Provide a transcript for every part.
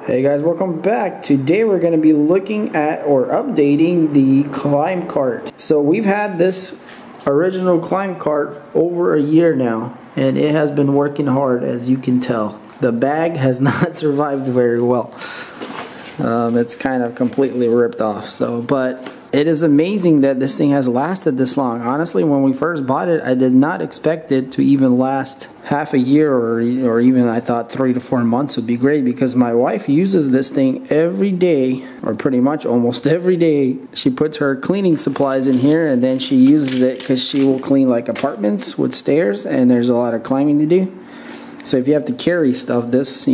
Hey guys, welcome back. Today we're going to be looking at or updating the climb cart. So we've had this original climb cart over a year now, and it has been working hard, as you can tell. The bag has not survived very well. It's kind of completely ripped off. But it is amazing that this thing has lasted this long. Honestly, when we first bought it, I did not expect it to even last half a year or even I thought 3 to 4 months would be great, because my wife uses this thing every day, or pretty much almost every day. She puts her cleaning supplies in here, and then she uses it because she will clean like apartments with stairs, and there's a lot of climbing to do. So if you have to carry stuff, this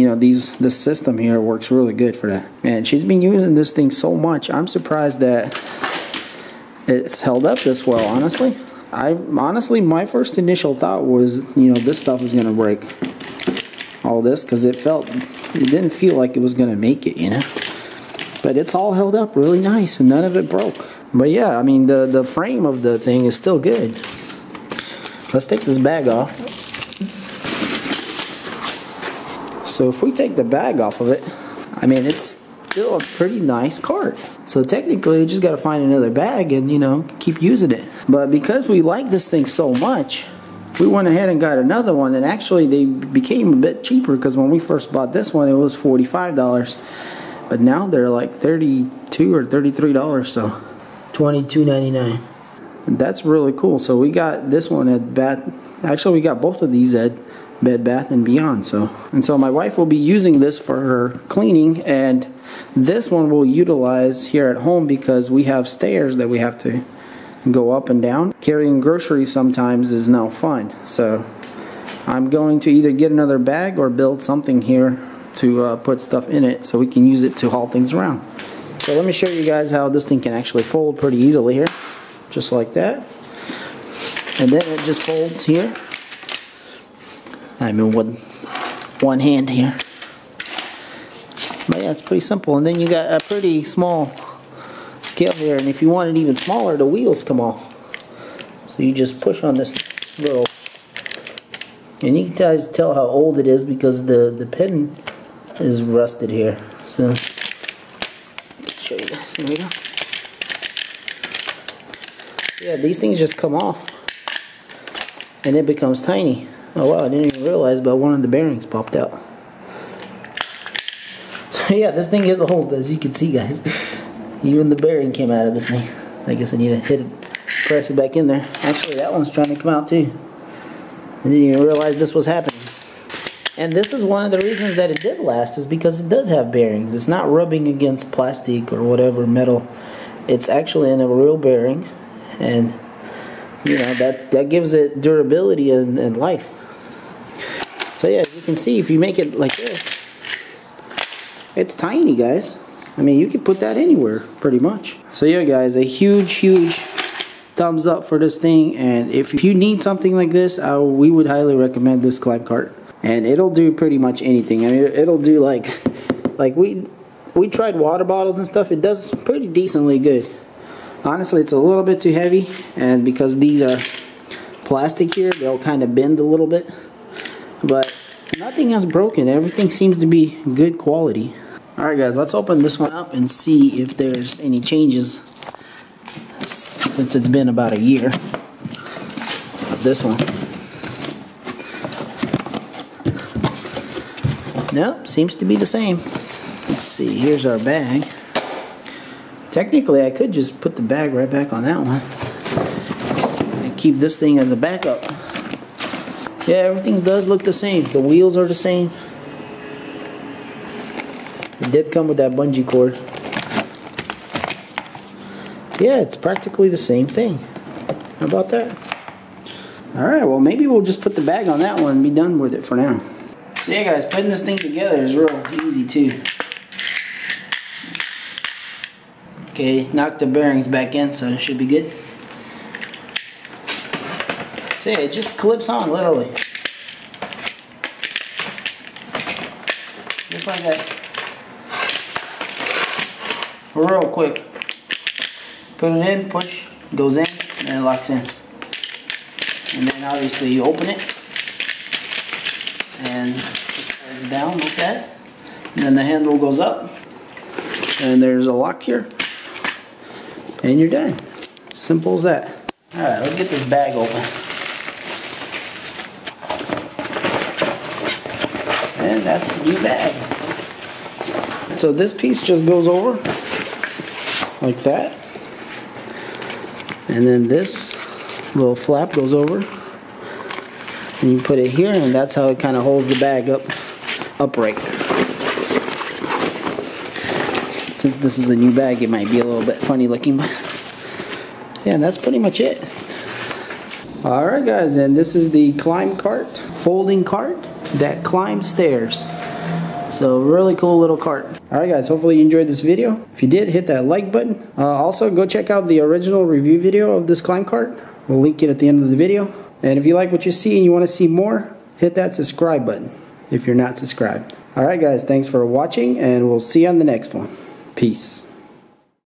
system here works really good for that. Man, she's been using this thing so much. I'm surprised that it's held up this well, honestly. Honestly, my first initial thought was, this stuff was gonna break. All this, because it didn't feel like it was gonna make it, But it's all held up really nice, and none of it broke. But yeah, I mean, the frame of the thing is still good. Let's take this bag off. So if we take the bag off of it, I mean, it's still a pretty nice cart. So technically, we just got to find another bag and, keep using it. But because we like this thing so much, we went ahead and got another one. And actually, they became a bit cheaper, because when we first bought this one, it was $45. But now they're like $32 or $33, so $22.99. And that's really cool. So we got this one at Actually, we got both of these at Bed Bath and Beyond. So my wife will be using this for her cleaning, and this one we'll utilize here at home because we have stairs that we have to go up and down. Carrying groceries sometimes is no fun. So I'm going to either get another bag or build something here to put stuff in it so we can use it to haul things around. So let me show you guys how this thing can actually fold pretty easily here. Just like that. And then it just folds here. I'm in one hand here. But yeah, it's pretty simple. And then you got a pretty small scale here. And if you want it even smaller, the wheels come off. So you just push on this little. And you can guys tell how old it is because the pin is rusted here. So I can show you guys. There we go. Yeah, these things just come off. And it becomes tiny. Oh wow, I didn't even realize, but one of the bearings popped out. So yeah, this thing is old, as you can see, guys. Even the bearing came out of this thing. I guess I need to hit it, press it back in there. Actually, that one's trying to come out too. I didn't even realize this was happening. And this is one of the reasons that it did last, is because it does have bearings. It's not rubbing against plastic or whatever metal. It's actually in a real bearing, and that gives it durability and life. So yeah, as you can see, if you make it like this, it's tiny, guys. I mean, you can put that anywhere, pretty much. So yeah, guys, a huge thumbs up for this thing. And if you need something like this, we would highly recommend this climb cart. And it'll do pretty much anything. I mean, it'll do like we tried water bottles and stuff. It does pretty decently good. Honestly, it's a little bit too heavy, and because these are plastic here, they'll kind of bend a little bit. But nothing has broken. Everything seems to be good quality. Alright guys, let's open this one up and see if there's any changes since it's been about a year of this one. Nope, seems to be the same. Let's see, here's our bag. Technically, I could just put the bag right back on that one and keep this thing as a backup. Yeah, everything does look the same. The wheels are the same. It did come with that bungee cord. Yeah, it's practically the same thing. How about that? Alright, well maybe we'll just put the bag on that one and be done with it for now. So yeah guys, putting this thing together is real easy too. Okay, knock the bearings back in, so it should be good. So yeah, it just clips on, literally. Just like that. Real quick. Put it in, push, goes in, and then it locks in. And then obviously you open it, and it slides down like that. And then the handle goes up. And there's a lock here. And you're done. Simple as that. Alright, let's get this bag open. And that's the new bag. So this piece just goes over like that. And then this little flap goes over. And you put it here, and that's how it kind of holds the bag upright. Since this is a new bag, it might be a little bit funny looking, but yeah, that's pretty much it. Alright guys, and this is the climb cart, folding cart that climbs stairs. So really cool little cart. Alright guys, hopefully you enjoyed this video. If you did, hit that like button. Also go check out the original review video of this climb cart. We'll link it at the end of the video. And if you like what you see and you want to see more, hit that subscribe button if you're not subscribed. Alright guys, thanks for watching, and we'll see you on the next one. Peace.